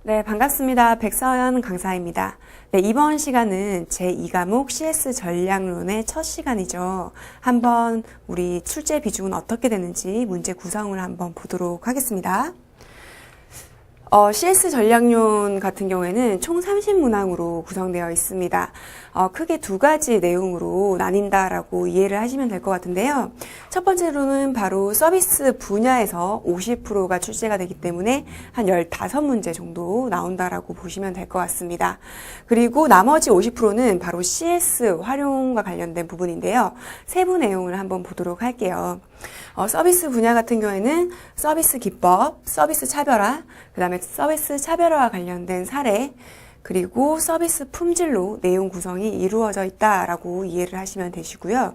네, 반갑습니다. 백서연 강사입니다. 네, 이번 시간은 제2과목 CS 전략론의 첫 시간이죠. 한번 우리 출제 비중은 어떻게 되는지 문제 구성을 한번 보도록 하겠습니다. CS 전략론 같은 경우에는 총 30문항으로 구성되어 있습니다. 크게 두 가지 내용으로 나뉜다라고 이해를 하시면 될 것 같은데요. 첫 번째로는 바로 서비스 분야에서 50%가 출제가 되기 때문에 한 15문제 정도 나온다라고 보시면 될 것 같습니다. 그리고 나머지 50%는 바로 CS 활용과 관련된 부분인데요. 세부 내용을 한번 보도록 할게요. 서비스 분야 같은 경우에는 서비스 기법, 서비스 차별화, 그 다음에 서비스 차별화와 관련된 사례, 그리고 서비스 품질로 내용 구성이 이루어져 있다라고 이해를 하시면 되시고요.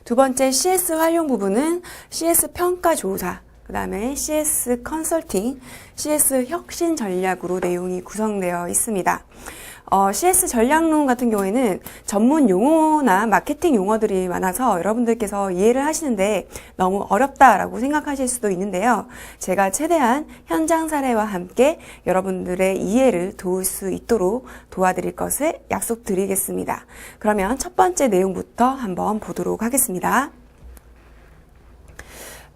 두 번째 CS 활용 부분은 CS 평가 조사, 그 다음에 CS 컨설팅, CS 혁신 전략으로 내용이 구성되어 있습니다. CS 전략론 같은 경우에는 전문 용어나 마케팅 용어들이 많아서 여러분들께서 이해를 하시는데 너무 어렵다라고 생각하실 수도 있는데요. 제가 최대한 현장 사례와 함께 여러분들의 이해를 도울 수 있도록 도와드릴 것을 약속드리겠습니다. 그러면 첫 번째 내용부터 한번 보도록 하겠습니다.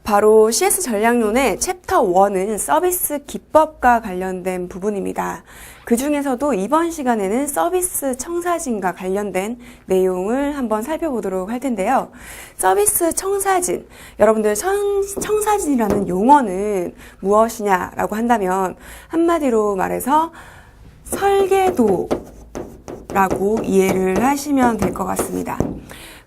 바로 CS 전략론의 챕터 1은 서비스 기법과 관련된 부분입니다. 그 중에서도 이번 시간에는 서비스 청사진과 관련된 내용을 한번 살펴보도록 할 텐데요. 서비스 청사진, 여러분들 청사진이라는 용어는 무엇이냐라고 한다면 한마디로 말해서 설계도라고 이해를 하시면 될 것 같습니다.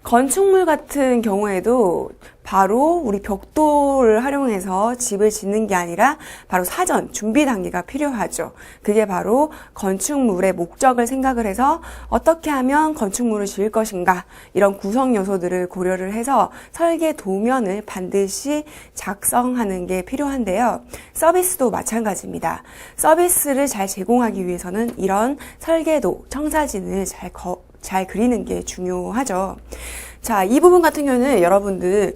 건축물 같은 경우에도 바로 우리 벽돌을 활용해서 집을 짓는 게 아니라 바로 사전 준비 단계가 필요하죠. 그게 바로 건축물의 목적을 생각을 해서 어떻게 하면 건축물을 지을 것인가, 이런 구성 요소들을 고려를 해서 설계 도면을 반드시 작성하는 게 필요한데요. 서비스도 마찬가지입니다. 서비스를 잘 제공하기 위해서는 이런 설계도, 청사진을 잘 그리는 게 중요하죠. 자, 이 부분 같은 경우는 여러분들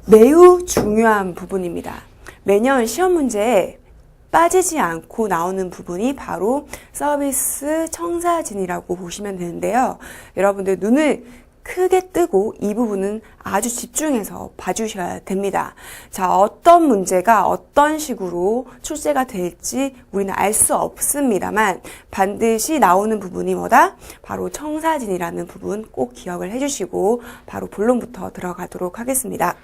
매우 중요한 부분입니다. 매년 시험 문제에 빠지지 않고 나오는 부분이 바로 서비스 청사진이라고 보시면 되는데요. 여러분들 눈을 크게 뜨고 이 부분은 아주 집중해서 봐주셔야 됩니다. 자, 어떤 문제가 어떤 식으로 출제가 될지 우리는 알 수 없습니다만 반드시 나오는 부분이 뭐다? 바로 청사진이라는 부분 꼭 기억을 해주시고 바로 본론부터 들어가도록 하겠습니다.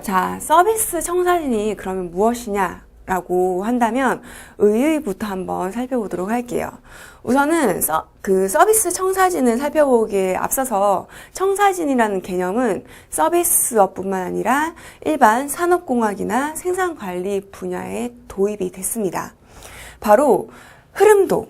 자, 서비스 청사진이 그러면 무엇이냐? 라고 한다면 의의부터 한번 살펴보도록 할게요. 우선은 서비스 청사진을 살펴보기에 앞서서 청사진이라는 개념은 서비스업뿐만 아니라 일반 산업공학이나 생산관리 분야에 도입이 됐습니다. 바로 흐름도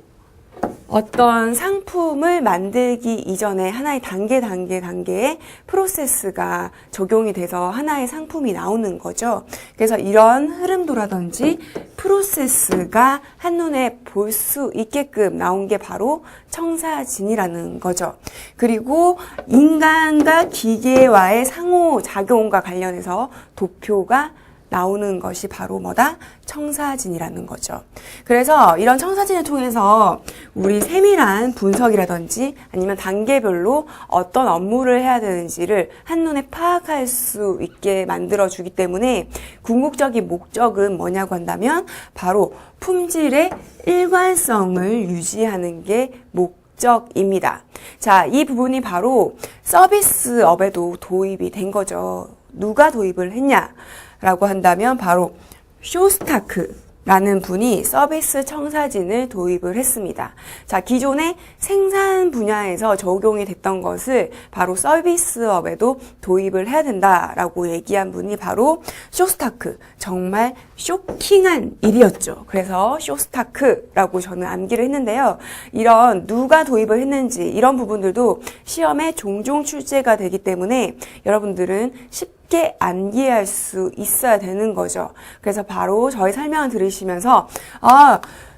어떤 상품을 만들기 이전에 하나의 단계의 프로세스가 적용이 돼서 하나의 상품이 나오는 거죠. 그래서 이런 흐름도라든지 프로세스가 한눈에 볼 수 있게끔 나온 게 바로 청사진이라는 거죠. 그리고 인간과 기계와의 상호작용과 관련해서 도표가 나오는 것이 바로 뭐다? 청사진이라는 거죠. 그래서 이런 청사진을 통해서 우리 세밀한 분석이라든지 아니면 단계별로 어떤 업무를 해야 되는지를 한눈에 파악할 수 있게 만들어주기 때문에 궁극적인 목적은 뭐냐고 한다면 바로 품질의 일관성을 유지하는 게 목적입니다. 자, 이 부분이 바로 서비스업에도 도입이 된 거죠. 누가 도입을 했냐? 라고 한다면 바로 쇼스타크라는 분이 서비스 청사진을 도입을 했습니다. 자, 기존의 생산 분야에서 적용이 됐던 것을 바로 서비스업에도 도입을 해야 된다라고 얘기한 분이 바로 쇼스타크. 정말 쇼킹한 일이었죠. 그래서 쇼스타크라고 저는 암기를 했는데요. 이런 누가 도입을 했는지 이런 부분들도 시험에 종종 출제가 되기 때문에 여러분들은 쉽게 암기할 수 있어야 되는 거죠. 그래서 바로 저희 설명을 들으시면서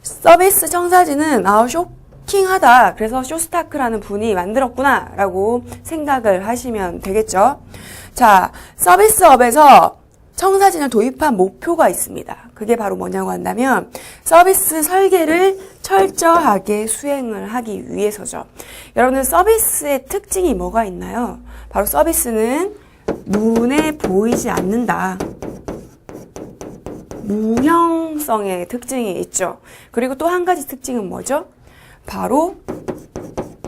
서비스 청사진은 쇼킹하다. 그래서 쇼스타크라는 분이 만들었구나 라고 생각을 하시면 되겠죠. 자, 서비스업에서 청사진을 도입한 목표가 있습니다. 그게 바로 뭐냐고 한다면 서비스 설계를 철저하게 수행을 하기 위해서죠. 여러분들 서비스의 특징이 뭐가 있나요? 바로 서비스는 눈에 보이지 않는다. 무형성의 특징이 있죠. 그리고 또 한 가지 특징은 뭐죠? 바로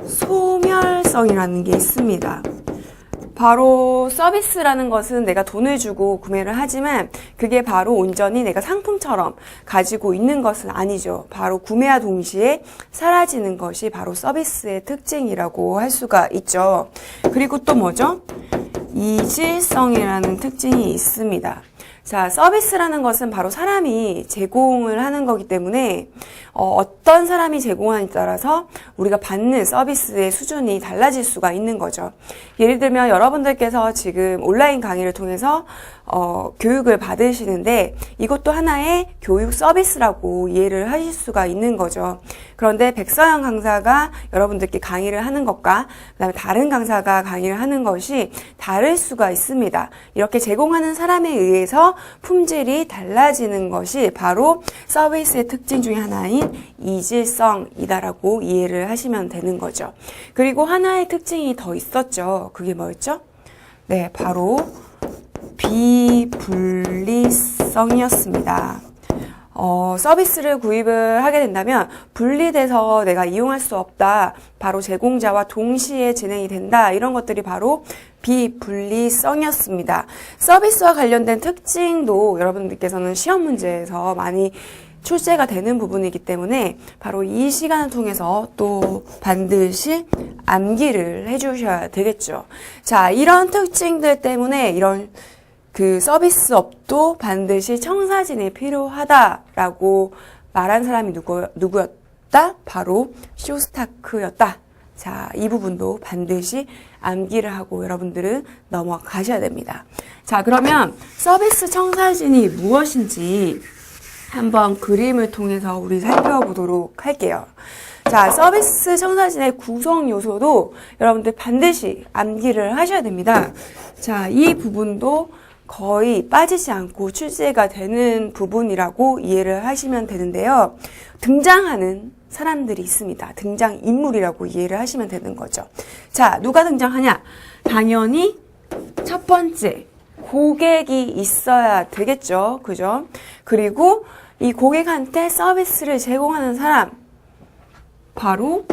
소멸성이라는 게 있습니다. 바로 서비스라는 것은 내가 돈을 주고 구매를 하지만 그게 바로 온전히 내가 상품처럼 가지고 있는 것은 아니죠. 바로 구매와 동시에 사라지는 것이 바로 서비스의 특징이라고 할 수가 있죠. 그리고 또 뭐죠? 이질성이라는 특징이 있습니다. 자, 서비스라는 것은 바로 사람이 제공을 하는 거기 때문에 어떤 사람이 제공하느냐에 따라서 우리가 받는 서비스의 수준이 달라질 수가 있는 거죠. 예를 들면 여러분들께서 지금 온라인 강의를 통해서 교육을 받으시는데 이것도 하나의 교육 서비스라고 이해를 하실 수가 있는 거죠. 그런데 백서영 강사가 여러분들께 강의를 하는 것과 그다음에 다른 강사가 강의를 하는 것이 다를 수가 있습니다. 이렇게 제공하는 사람에 의해서 품질이 달라지는 것이 바로 서비스의 특징 중에 하나인 이질성이다라고 이해를 하시면 되는 거죠. 그리고 하나의 특징이 더 있었죠. 그게 뭐였죠? 네, 바로 비분리성이었습니다. 서비스를 구입을 하게 된다면 분리돼서 내가 이용할 수 없다. 바로 제공자와 동시에 진행이 된다. 이런 것들이 바로 비분리성이었습니다. 서비스와 관련된 특징도 여러분들께서는 시험 문제에서 많이 출제가 되는 부분이기 때문에 바로 이 시간을 통해서 또 반드시 암기를 해주셔야 되겠죠. 자, 이런 특징들 때문에 이런 그 서비스업도 반드시 청사진이 필요하다라고 말한 사람이 누구였다? 바로 쇼스타크였다. 자, 이 부분도 반드시 암기를 하고 여러분들은 넘어가셔야 됩니다. 자, 그러면 서비스 청사진이 무엇인지 한번 그림을 통해서 우리 살펴보도록 할게요. 자, 서비스 청사진의 구성 요소도 여러분들 반드시 암기를 하셔야 됩니다. 자, 이 부분도 거의 빠지지 않고 출제가 되는 부분이라고 이해를 하시면 되는데요. 등장하는 사람들이 있습니다. 등장인물이라고 이해를 하시면 되는 거죠. 자, 누가 등장하냐? 당연히 첫 번째, 고객이 있어야 되겠죠. 그죠? 그리고 이 고객한테 서비스를 제공하는 사람, 바로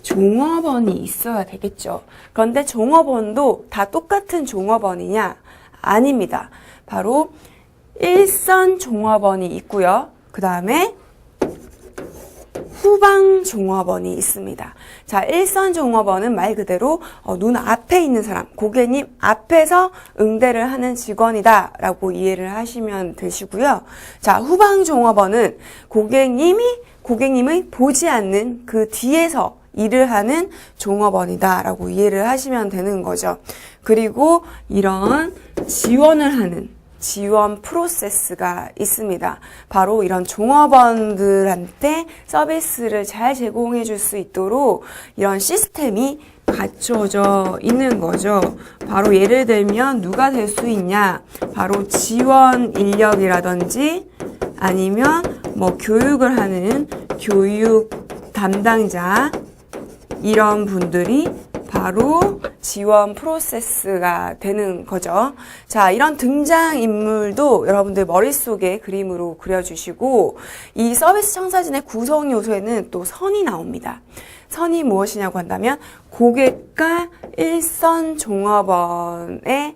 종업원이 있어야 되겠죠. 그런데 종업원도 다 똑같은 종업원이냐? 아닙니다. 바로 일선 종업원이 있고요. 그 다음에 후방 종업원이 있습니다. 자, 일선 종업원은 말 그대로 눈 앞에 있는 사람, 고객님 앞에서 응대를 하는 직원이다 라고 이해를 하시면 되시고요. 자, 후방 종업원은 고객님의 보지 않는 그 뒤에서 일을 하는 종업원이다 라고 이해를 하시면 되는 거죠. 그리고 이런 지원을 하는 지원 프로세스가 있습니다. 바로 이런 종업원들한테 서비스를 잘 제공해 줄 수 있도록 이런 시스템이 갖춰져 있는 거죠. 바로 예를 들면 누가 될 수 있냐? 바로 지원 인력이라든지 아니면 뭐 교육을 하는 교육 담당자 이런 분들이 바로 지원 프로세스가 되는 거죠. 자, 이런 등장인물도 여러분들 머릿속에 그림으로 그려주시고 이 서비스 청사진의 구성 요소에는 또 선이 나옵니다. 선이 무엇이냐고 한다면 고객과 일선 종업원에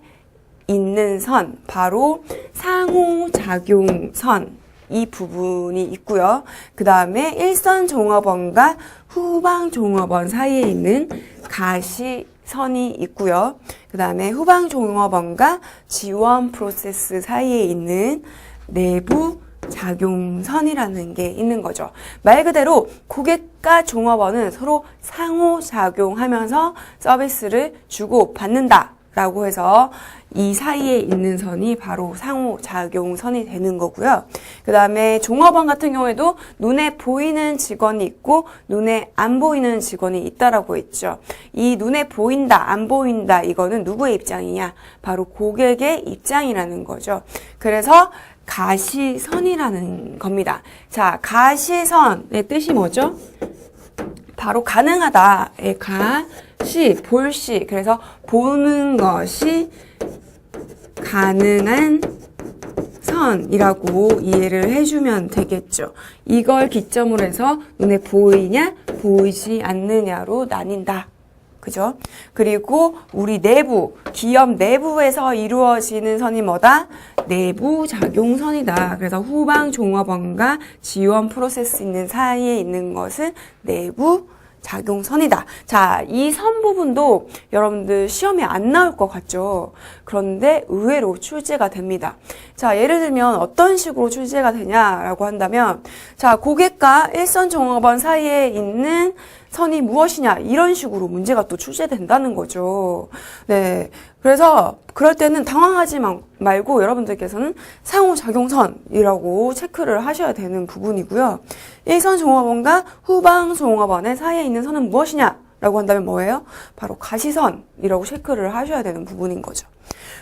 있는 선, 바로 상호작용선 이 부분이 있고요. 그 다음에 일선 종업원과 후방 종업원 사이에 있는 가시선이 있고요. 그 다음에 후방 종업원과 지원 프로세스 사이에 있는 내부 작용선이라는 게 있는 거죠. 말 그대로 고객과 종업원은 서로 상호작용하면서 서비스를 주고 받는다 라고 해서 이 사이에 있는 선이 바로 상호작용선이 되는 거고요. 그 다음에 종업원 같은 경우에도 눈에 보이는 직원이 있고 눈에 안 보이는 직원이 있다라고 했죠. 이 눈에 보인다, 안 보인다 이거는 누구의 입장이냐? 바로 고객의 입장이라는 거죠. 그래서 가시선이라는 겁니다. 자, 가시선의 뜻이 뭐죠? 바로 가능하다의 가시, 볼시. 그래서 보는 것이 가능한 선이라고 이해를 해주면 되겠죠. 이걸 기점으로 해서 눈에 보이냐, 보이지 않느냐로 나뉜다. 그죠? 그리고 우리 내부, 기업 내부에서 이루어지는 선이 뭐다? 내부 작용선이다. 그래서 후방 종업원과 지원 프로세스 있는 사이에 있는 것은 내부 작용선이다. 자, 이 선 부분도 여러분들 시험에 안 나올 것 같죠? 그런데 의외로 출제가 됩니다. 자, 예를 들면 어떤 식으로 출제가 되냐라고 한다면, 자, 고객과 일선 종업원 사이에 있는 선이 무엇이냐, 이런 식으로 문제가 또 출제된다는 거죠. 네. 그래서 그럴 때는 당황하지 말고 여러분들께서는 상호작용선이라고 체크를 하셔야 되는 부분이고요. 일선 종업원과 후방 종업원의 사이에 있는 선은 무엇이냐? 라고 한다면 뭐예요? 바로 가시선이라고 체크를 하셔야 되는 부분인 거죠.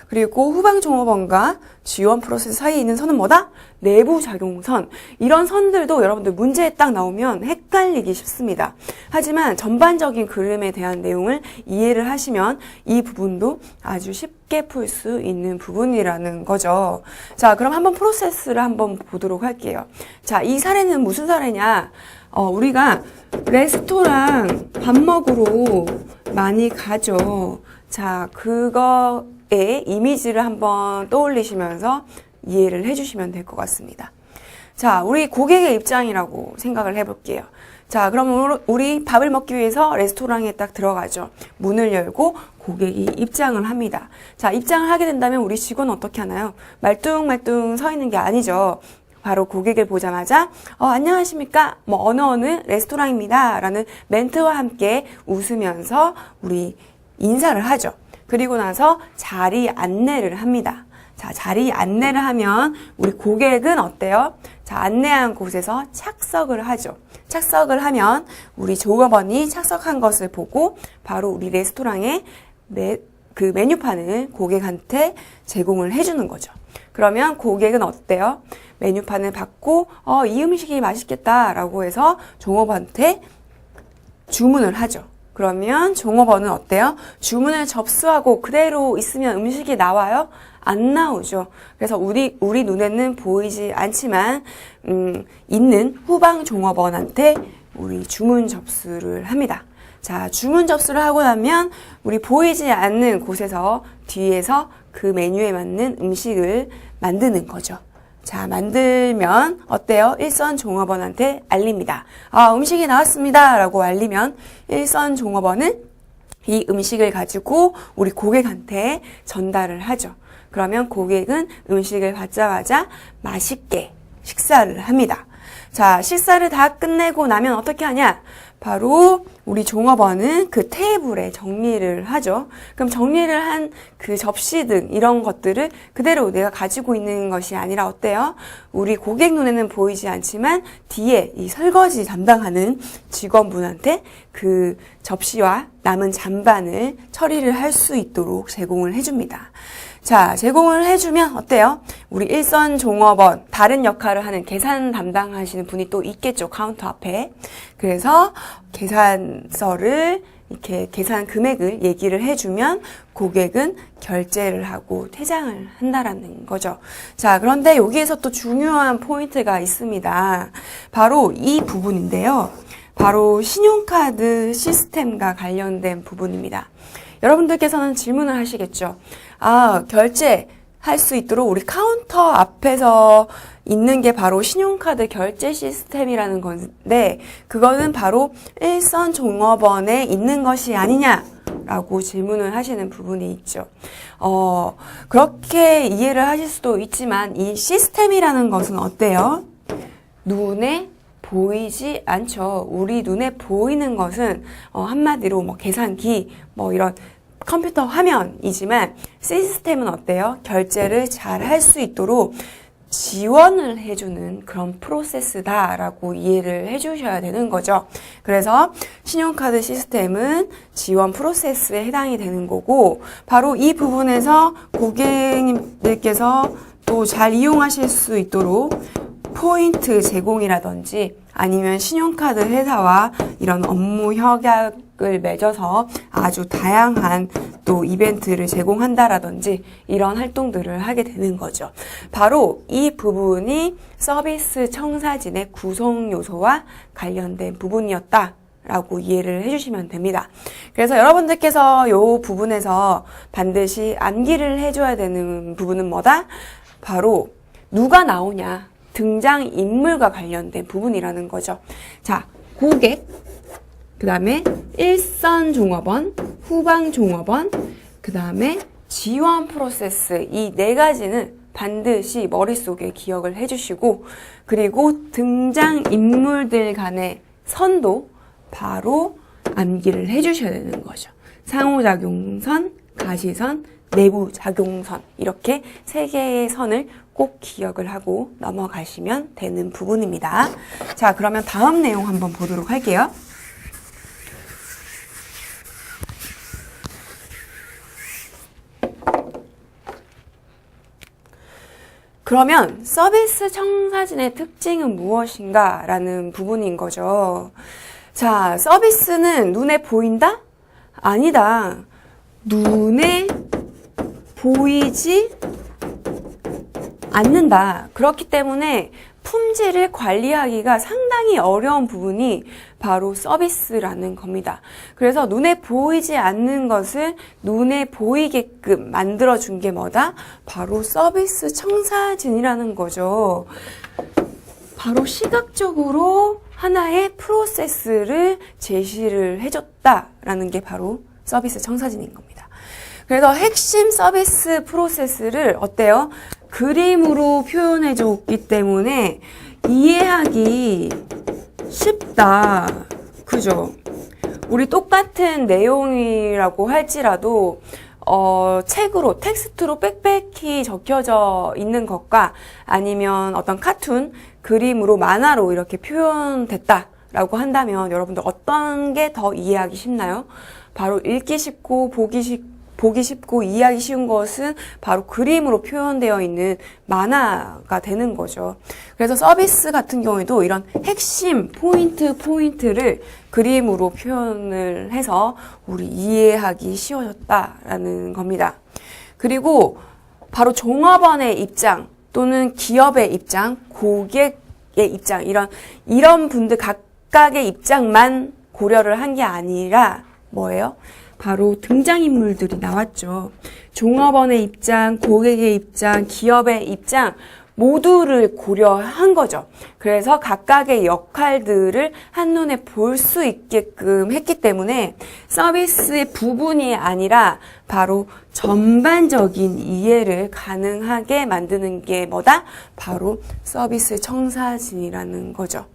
그리고 후방 종업원과 지원 프로세스 사이에 있는 선은 뭐다? 내부 작용선. 이런 선들도 여러분들 문제에 딱 나오면 헷갈리기 쉽습니다. 하지만 전반적인 그림에 대한 내용을 이해를 하시면 이 부분도 아주 쉽게 풀 수 있는 부분이라는 거죠. 자, 그럼 한번 프로세스를 한번 보도록 할게요. 자, 이 사례는 무슨 사례냐? 우리가 레스토랑 밥 먹으러 많이 가죠. 자, 그거의 이미지를 한번 떠올리시면서 이해를 해주시면 될 것 같습니다. 자, 우리 고객의 입장이라고 생각을 해볼게요. 자, 그럼 우리 밥을 먹기 위해서 레스토랑에 딱 들어가죠. 문을 열고 고객이 입장을 합니다. 자, 입장을 하게 된다면 우리 직원은 어떻게 하나요? 말뚱말뚱 서 있는 게 아니죠. 바로 고객을 보자마자 안녕하십니까? 어느 레스토랑입니다. 라는 멘트와 함께 웃으면서 우리 인사를 하죠. 그리고 나서 자리 안내를 합니다. 자, 자리 안내를 하면 우리 고객은 어때요? 자, 안내한 곳에서 착석을 하죠. 착석을 하면 우리 종업원이 착석한 것을 보고 바로 우리 레스토랑의 그 메뉴판을 고객한테 제공을 해주는 거죠. 그러면 고객은 어때요? 메뉴판을 받고 이 음식이 맛있겠다라고 해서 종업원한테 주문을 하죠. 그러면 종업원은 어때요? 주문을 접수하고 그대로 있으면 음식이 나와요? 안 나오죠. 그래서 우리 눈에는 보이지 않지만 있는 후방 종업원한테 우리 주문 접수를 합니다. 자, 주문 접수를 하고 나면 우리 보이지 않는 곳에서 뒤에서 그 메뉴에 맞는 음식을 만드는 거죠. 자, 만들면 어때요? 일선 종업원한테 알립니다. 음식이 나왔습니다. 라고 알리면 일선 종업원은 이 음식을 가지고 우리 고객한테 전달을 하죠. 그러면 고객은 음식을 받자마자 맛있게 식사를 합니다. 자, 식사를 다 끝내고 나면 어떻게 하냐? 바로 우리 종업원은 그 테이블에 정리를 하죠. 그럼 정리를 한 그 접시 등 이런 것들을 그대로 내가 가지고 있는 것이 아니라 어때요? 우리 고객 눈에는 보이지 않지만 뒤에 이 설거지 담당하는 직원분한테 그 접시와 남은 잔반을 처리를 할 수 있도록 제공을 해줍니다. 자, 제공을 해주면 어때요? 우리 일선 종업원, 다른 역할을 하는 계산 담당하시는 분이 또 있겠죠, 카운터 앞에. 그래서 계산서를 이렇게 계산 금액을 얘기를 해주면 고객은 결제를 하고 퇴장을 한다라는 거죠. 자, 그런데 여기에서 또 중요한 포인트가 있습니다. 바로 이 부분인데요. 바로 신용카드 시스템과 관련된 부분입니다. 여러분들께서는 질문을 하시겠죠. 결제할 수 있도록 우리 카운터 앞에서 있는 게 바로 신용카드 결제 시스템이라는 건데 그거는 바로 일선 종업원에 있는 것이 아니냐라고 질문을 하시는 부분이 있죠. 그렇게 이해를 하실 수도 있지만 이 시스템이라는 것은 어때요? 눈에 보이지 않죠. 우리 눈에 보이는 것은 한마디로 계산기 이런 컴퓨터 화면이지만 시스템은 어때요? 결제를 잘 할 수 있도록 지원을 해주는 그런 프로세스다라고 이해를 해주셔야 되는 거죠. 그래서 신용카드 시스템은 지원 프로세스에 해당이 되는 거고, 바로 이 부분에서 고객님들께서 또 잘 이용하실 수 있도록 포인트 제공이라든지 아니면 신용카드 회사와 이런 업무 협약을 맺어서 아주 다양한 또 이벤트를 제공한다라든지 이런 활동들을 하게 되는 거죠. 바로 이 부분이 서비스 청사진의 구성 요소와 관련된 부분이었다라고 이해를 해주시면 됩니다. 그래서 여러분들께서 이 부분에서 반드시 암기를 해줘야 되는 부분은 뭐다? 바로 누가 나오냐, 등장인물과 관련된 부분이라는 거죠. 자, 고객, 그 다음에 일선 종업원, 후방 종업원, 그 다음에 지원 프로세스, 이 네 가지는 반드시 머릿속에 기억을 해주시고, 그리고 등장인물들 간의 선도 바로 암기를 해주셔야 되는 거죠. 상호작용선, 가시선, 내부작용선, 이렇게 세 개의 선을 꼭 기억을 하고 넘어가시면 되는 부분입니다. 자, 그러면 다음 내용 한번 보도록 할게요. 그러면 서비스 청사진의 특징은 무엇인가? 라는 부분인 거죠. 자, 서비스는 눈에 보인다? 아니다. 눈에 보이지 않는다. 그렇기 때문에 품질을 관리하기가 상당히 어려운 부분이 바로 서비스라는 겁니다. 그래서 눈에 보이지 않는 것을 눈에 보이게끔 만들어준 게 뭐다? 바로 서비스 청사진이라는 거죠. 바로 시각적으로 하나의 프로세스를 제시를 해줬다라는 게 바로 서비스 청사진인 겁니다. 그래서 핵심 서비스 프로세스를 어때요? 그림으로 표현해 줬기 때문에 이해하기 쉽다. 그죠? 우리 똑같은 내용이라고 할지라도 책으로, 텍스트로 빽빽히 적혀져 있는 것과 아니면 어떤 카툰, 그림으로, 만화로 이렇게 표현됐다라고 한다면 여러분들 어떤 게 더 이해하기 쉽나요? 바로 읽기 쉽고 보기 쉽고 이해하기 쉬운 것은 바로 그림으로 표현되어 있는 만화가 되는 거죠. 그래서 서비스 같은 경우에도 이런 핵심 포인트를 그림으로 표현을 해서 우리 이해하기 쉬워졌다라는 겁니다. 그리고 바로 종업원의 입장 또는 기업의 입장, 고객의 입장, 이런 분들 각각의 입장만 고려를 한 게 아니라 뭐예요? 바로 등장인물들이 나왔죠. 종업원의 입장, 고객의 입장, 기업의 입장 모두를 고려한 거죠. 그래서 각각의 역할들을 한눈에 볼 수 있게끔 했기 때문에 서비스의 부분이 아니라 바로 전반적인 이해를 가능하게 만드는 게 뭐다? 바로 서비스 청사진이라는 거죠.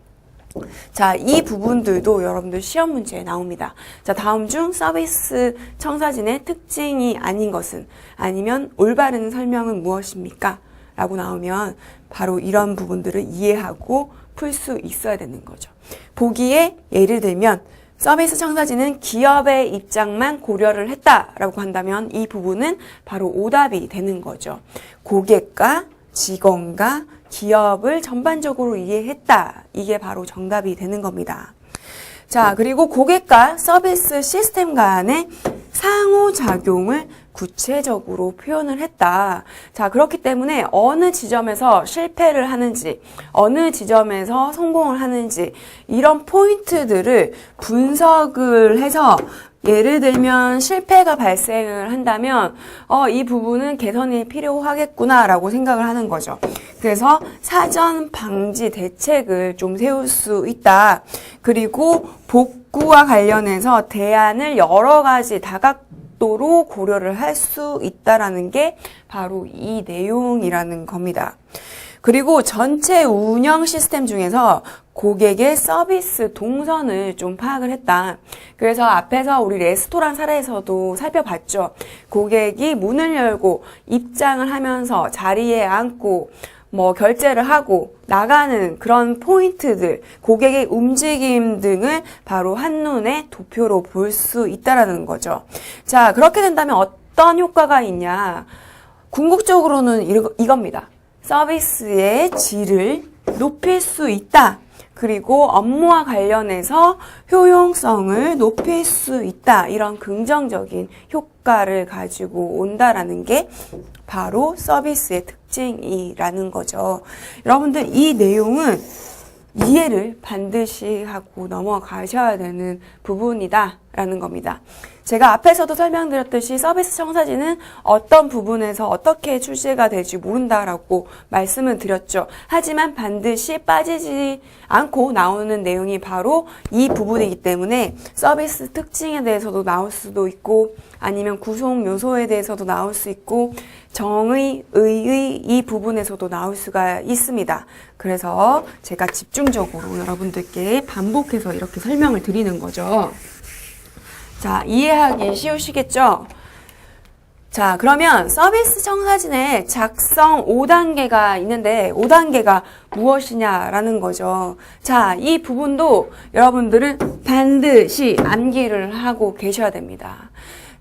자, 이 부분들도 여러분들 시험 문제에 나옵니다. 자, 다음 중 서비스 청사진의 특징이 아닌 것은, 아니면 올바른 설명은 무엇입니까? 라고 나오면 바로 이런 부분들을 이해하고 풀 수 있어야 되는 거죠. 보기에 예를 들면 서비스 청사진은 기업의 입장만 고려를 했다라고 한다면 이 부분은 바로 오답이 되는 거죠. 고객과 직원과 기업을 전반적으로 이해했다. 이게 바로 정답이 되는 겁니다. 자, 그리고 고객과 서비스 시스템 간의 상호작용을 구체적으로 표현을 했다. 자, 그렇기 때문에 어느 지점에서 실패를 하는지, 어느 지점에서 성공을 하는지, 이런 포인트들을 분석을 해서 예를 들면 실패가 발생을 한다면 이 부분은 개선이 필요하겠구나라고 생각을 하는 거죠. 그래서 사전 방지 대책을 좀 세울 수 있다. 그리고 복구와 관련해서 대안을 여러 가지 다각도로 고려를 할 수 있다라는 게 바로 이 내용이라는 겁니다. 그리고 전체 운영 시스템 중에서 고객의 서비스 동선을 좀 파악을 했다. 그래서 앞에서 우리 레스토랑 사례에서도 살펴봤죠. 고객이 문을 열고 입장을 하면서 자리에 앉고 뭐 결제를 하고 나가는 그런 포인트들, 고객의 움직임 등을 바로 한눈에 도표로 볼 수 있다라는 거죠. 자, 그렇게 된다면 어떤 효과가 있냐? 궁극적으로는 이겁니다. 서비스의 질을 높일 수 있다. 그리고 업무와 관련해서 효용성을 높일 수 있다. 이런 긍정적인 효과를 가지고 온다라는 게 바로 서비스의 특징이라는 거죠. 여러분들 이 내용은 이해를 반드시 하고 넘어가셔야 되는 부분이다라는 겁니다. 제가 앞에서도 설명드렸듯이 서비스 청사진은 어떤 부분에서 어떻게 출시가 될지 모른다라고 말씀을 드렸죠. 하지만 반드시 빠지지 않고 나오는 내용이 바로 이 부분이기 때문에 서비스 특징에 대해서도 나올 수도 있고 아니면 구성 요소에 대해서도 나올 수 있고 정의, 의의 이 부분에서도 나올 수가 있습니다. 그래서 제가 집중적으로 여러분들께 반복해서 이렇게 설명을 드리는 거죠. 자, 이해하기 쉬우시겠죠? 자, 그러면 서비스 청사진의 작성 5단계가 있는데 5단계가 무엇이냐라는 거죠. 자, 이 부분도 여러분들은 반드시 암기를 하고 계셔야 됩니다.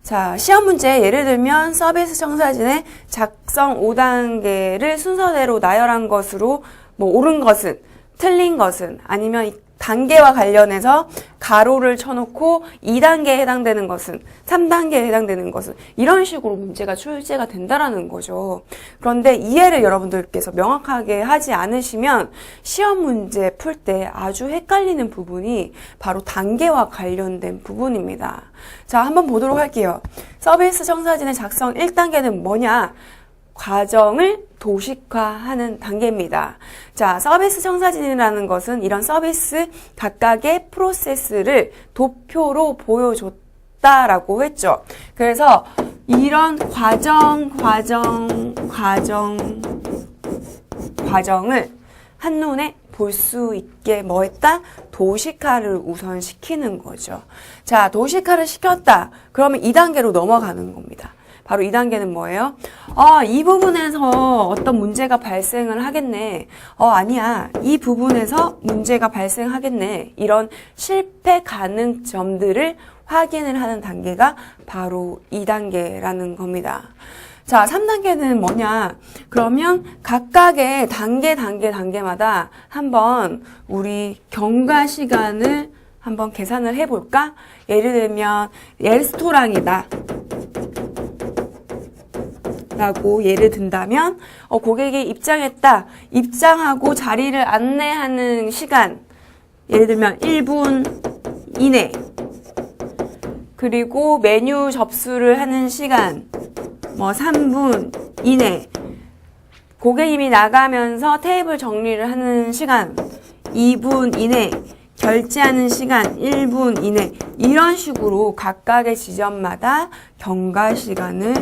자, 시험 문제 예를 들면 서비스 청사진의 작성 5단계를 순서대로 나열한 것으로 뭐 옳은 것은, 틀린 것은, 아니면 단계와 관련해서 가로를 쳐놓고 2단계에 해당되는 것은, 3단계에 해당되는 것은 이런 식으로 문제가 출제가 된다라는 거죠. 그런데 이해를 여러분들께서 명확하게 하지 않으시면 시험 문제 풀 때 아주 헷갈리는 부분이 바로 단계와 관련된 부분입니다. 자, 한번 보도록 할게요. 서비스 청사진의 작성 1단계는 뭐냐? 과정을 도식화하는 단계입니다. 자, 서비스 청사진이라는 것은 이런 서비스 각각의 프로세스를 도표로 보여줬다라고 했죠. 그래서 이런 과정을 한눈에 볼 수 있게 뭐 했다? 도식화를 우선 시키는 거죠. 자, 도식화를 시켰다. 그러면 2단계로 넘어가는 겁니다. 바로 2단계는 뭐예요? 이 부분에서 어떤 문제가 발생을 하겠네. 아니야. 이 부분에서 문제가 발생하겠네. 이런 실패 가능점들을 확인을 하는 단계가 바로 2단계라는 겁니다. 자, 3단계는 뭐냐? 그러면 각각의 단계마다 한번 우리 경과 시간을 한번 계산을 해볼까? 예를 들면 레스토랑이다 라고 예를 든다면 고객이 입장했다. 입장하고 자리를 안내하는 시간 예를 들면 1분 이내 그리고 메뉴 접수를 하는 시간 뭐 3분 이내 고객님이 나가면서 테이블 정리를 하는 시간 2분 이내 결제하는 시간 1분 이내 이런 식으로 각각의 지점마다 경과 시간을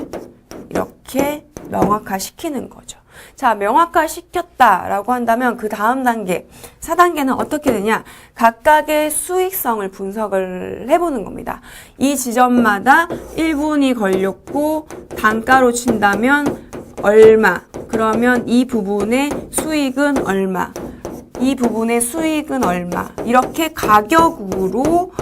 이렇게 명확화시키는 거죠. 자, 명확화시켰다라고 한다면 그 다음 단계, 4단계는 어떻게 되냐? 각각의 수익성을 분석을 해보는 겁니다. 이 지점마다 1분이 걸렸고 단가로 친다면 얼마? 그러면 이 부분의 수익은 얼마? 이 부분의 수익은 얼마? 이렇게 가격으로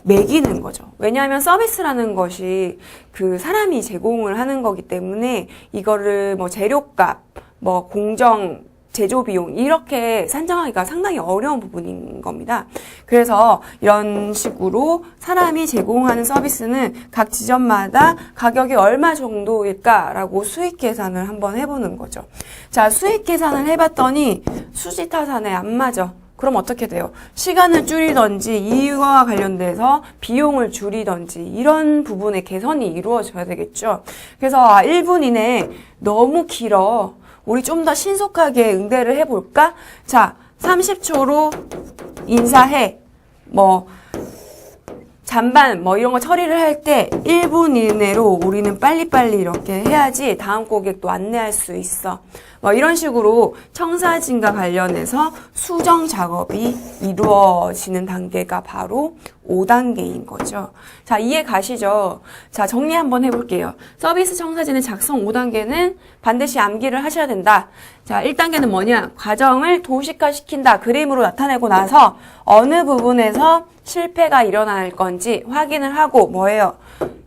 매기는 거죠. 왜냐하면 서비스라는 것이 그 사람이 제공을 하는 거기 때문에 이거를 뭐 재료값, 뭐 공정, 제조 비용 이렇게 산정하기가 상당히 어려운 부분인 겁니다. 그래서 이런 식으로 사람이 제공하는 서비스는 각 지점마다 가격이 얼마 정도일까라고 수익 계산을 한번 해보는 거죠. 자, 수익 계산을 해봤더니 수지타산에 안 맞아. 그럼 어떻게 돼요? 시간을 줄이던지 이와 관련돼서 비용을 줄이던지 이런 부분의 개선이 이루어져야 되겠죠. 그래서 1분 이내에 너무 길어. 우리 좀 더 신속하게 응대를 해볼까? 자, 30초로 인사해. 잔반 뭐 이런 거 처리를 할 때 1분 이내로 우리는 빨리빨리 이렇게 해야지 다음 고객도 안내할 수 있어. 뭐 이런 식으로 청사진과 관련해서 수정 작업이 이루어지는 단계가 바로 5단계인 거죠. 자, 이해 가시죠? 자, 정리 한번 해볼게요. 서비스 청사진의 작성 5단계는 반드시 암기를 하셔야 된다. 자, 1단계는 뭐냐? 과정을 도식화시킨다. 그림으로 나타내고 나서 어느 부분에서 실패가 일어날 건지 확인을 하고 뭐예요?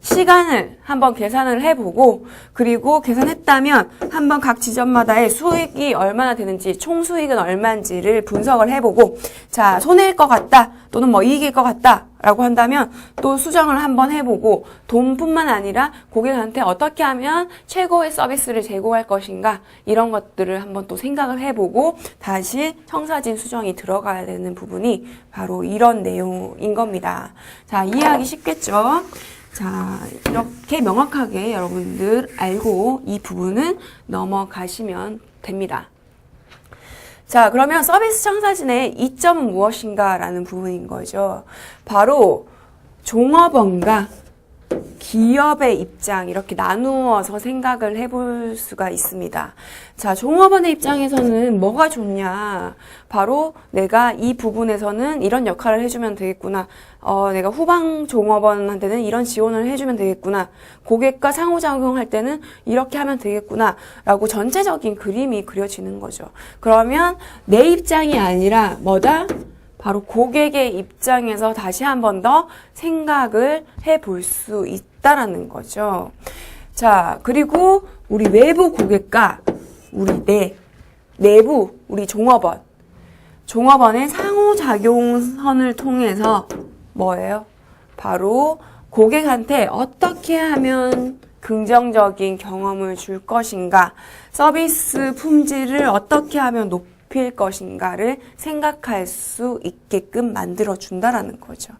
시간을 한번 계산을 해보고 그리고 계산했다면 한번 각 지점마다의 수익이 얼마나 되는지 총 수익은 얼마인지를 분석을 해보고 자, 손해일 것 같다 또는 뭐 이익일 것 같다 라고 한다면 또 수정을 한번 해보고 돈뿐만 아니라 고객한테 어떻게 하면 최고의 서비스를 제공할 것인가 이런 것들을 한번 또 생각을 해보고 다시 청사진 수정이 들어가야 되는 부분이 바로 이런 내용인 겁니다. 자, 이해하기 쉽겠죠? 자, 이렇게 명확하게 여러분들 알고 이 부분은 넘어가시면 됩니다. 자, 그러면 서비스 청사진의 이점은 무엇인가 라는 부분인 거죠. 바로 종업원과 기업의 입장 이렇게 나누어서 생각을 해볼 수가 있습니다. 자, 종업원의 입장에서는 뭐가 좋냐? 바로 내가 이 부분에서는 이런 역할을 해주면 되겠구나. 내가 후방 종업원한테는 이런 지원을 해주면 되겠구나. 고객과 상호작용할 때는 이렇게 하면 되겠구나. 라고 전체적인 그림이 그려지는 거죠. 그러면 내 입장이 아니라 뭐다? 바로 고객의 입장에서 다시 한 번 더 생각을 해볼 수 있다라는 거죠. 자, 그리고 우리 외부 고객과 우리 내부, 우리 종업원의 상호작용선을 통해서 뭐예요? 바로 고객한테 어떻게 하면 긍정적인 경험을 줄 것인가, 서비스 품질을 어떻게 하면 높일 것인가를 생각할 수 있게끔 만들어준다라는 거죠.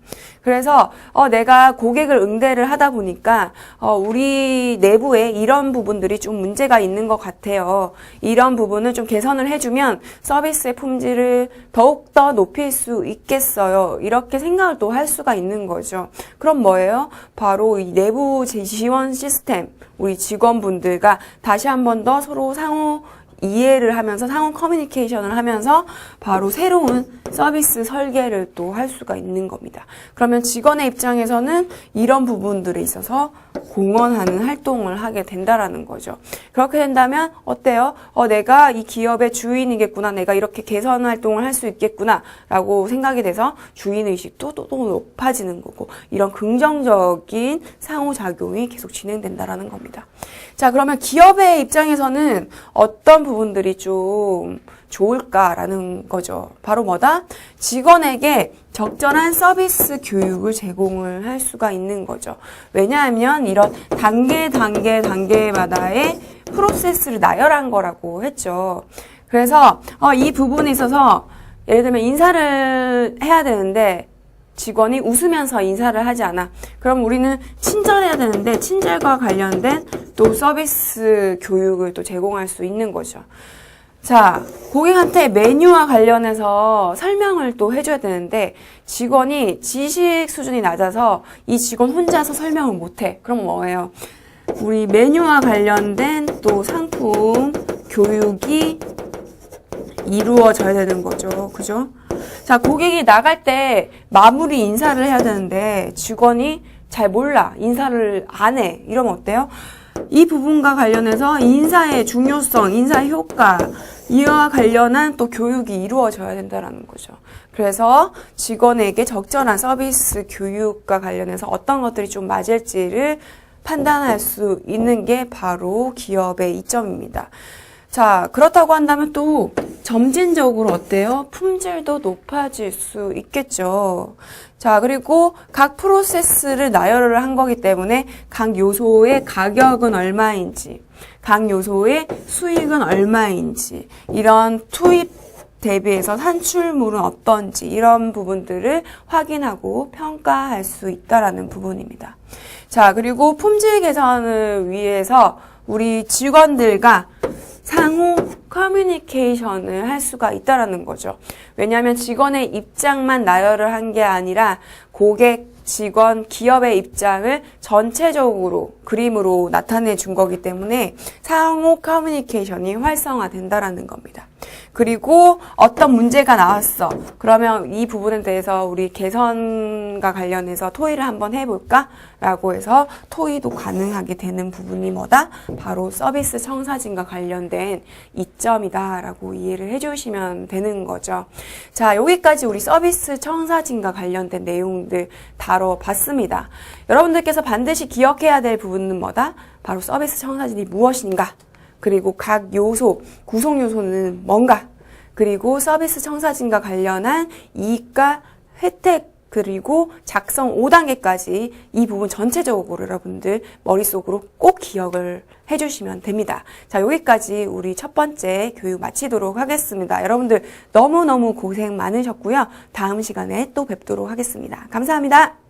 그래서 내가 고객을 응대를 하다 보니까 우리 내부에 이런 부분들이 좀 문제가 있는 것 같아요. 이런 부분을 좀 개선을 해주면 서비스의 품질을 더욱더 높일 수 있겠어요. 이렇게 생각을 또 할 수가 있는 거죠. 그럼 뭐예요? 바로 이 내부 지원 시스템, 우리 직원분들과 다시 한 번 더 서로 상호 이해를 하면서 상호 커뮤니케이션을 하면서 바로 새로운 서비스 설계를 또 할 수가 있는 겁니다. 그러면 직원의 입장에서는 이런 부분들에 있어서 공헌하는 활동을 하게 된다라는 거죠. 그렇게 된다면 어때요? 내가 이 기업의 주인이겠구나. 내가 이렇게 개선 활동을 할 수 있겠구나. 라고 생각이 돼서 주인의식도 또 높아지는 거고 이런 긍정적인 상호작용이 계속 진행된다라는 겁니다. 자, 그러면 기업의 입장에서는 어떤 부분들이 좀 좋을까라는 거죠. 바로 뭐다? 직원에게 적절한 서비스 교육을 제공을 할 수가 있는 거죠. 왜냐하면 이런 단계마다의 프로세스를 나열한 거라고 했죠. 그래서 이 부분에 있어서 예를 들면 인사를 해야 되는데 직원이 웃으면서 인사를 하지 않아. 그럼 우리는 친절해야 되는데 친절과 관련된 또 서비스 교육을 또 제공할 수 있는 거죠. 자, 고객한테 메뉴와 관련해서 설명을 또 해줘야 되는데 직원이 지식 수준이 낮아서 이 직원 혼자서 설명을 못해. 그럼 뭐예요? 우리 메뉴와 관련된 또 상품 교육이 이루어져야 되는 거죠. 그죠? 자, 고객이 나갈 때 마무리 인사를 해야 되는데 직원이 잘 몰라. 인사를 안 해. 이러면 어때요? 이 부분과 관련해서 인사의 중요성, 인사의 효과, 이와 관련한 또 교육이 이루어져야 된다는 거죠. 그래서 직원에게 적절한 서비스 교육과 관련해서 어떤 것들이 좀 맞을지를 판단할 수 있는 게 바로 기업의 이점입니다. 자, 그렇다고 한다면 또 점진적으로 어때요? 품질도 높아질 수 있겠죠. 자, 그리고 각 프로세스를 나열을 한 거기 때문에 각 요소의 가격은 얼마인지, 각 요소의 수익은 얼마인지, 이런 투입 대비해서 산출물은 어떤지 이런 부분들을 확인하고 평가할 수 있다라는 부분입니다. 자, 그리고 품질 개선을 위해서 우리 직원들과 상호 커뮤니케이션을 할 수가 있다라는 거죠. 왜냐하면 직원의 입장만 나열을 한 게 아니라 고객 직원, 기업의 입장을 전체적으로 그림으로 나타내 준 거기 때문에 상호 커뮤니케이션이 활성화된다라는 겁니다. 그리고 어떤 문제가 나왔어. 그러면 이 부분에 대해서 우리 개선과 관련해서 토의를 한번 해볼까? 라고 해서 토의도 가능하게 되는 부분이 뭐다? 바로 서비스 청사진과 관련된 이점이다 라고 이해를 해주시면 되는 거죠. 자, 여기까지 우리 서비스 청사진과 관련된 내용들 다뤄봤습니다. 여러분들께서 반드시 기억해야 될 부분은 뭐다? 바로 서비스 청사진이 무엇인가? 그리고 각 요소, 구성 요소는 뭔가? 그리고 서비스 청사진과 관련한 이익과 혜택, 그리고 작성 5단계까지 이 부분 전체적으로 여러분들 머릿속으로 꼭 기억을 해주시면 됩니다. 자, 여기까지 우리 첫 번째 교육 마치도록 하겠습니다. 여러분들 너무너무 고생 많으셨고요. 다음 시간에 또 뵙도록 하겠습니다. 감사합니다.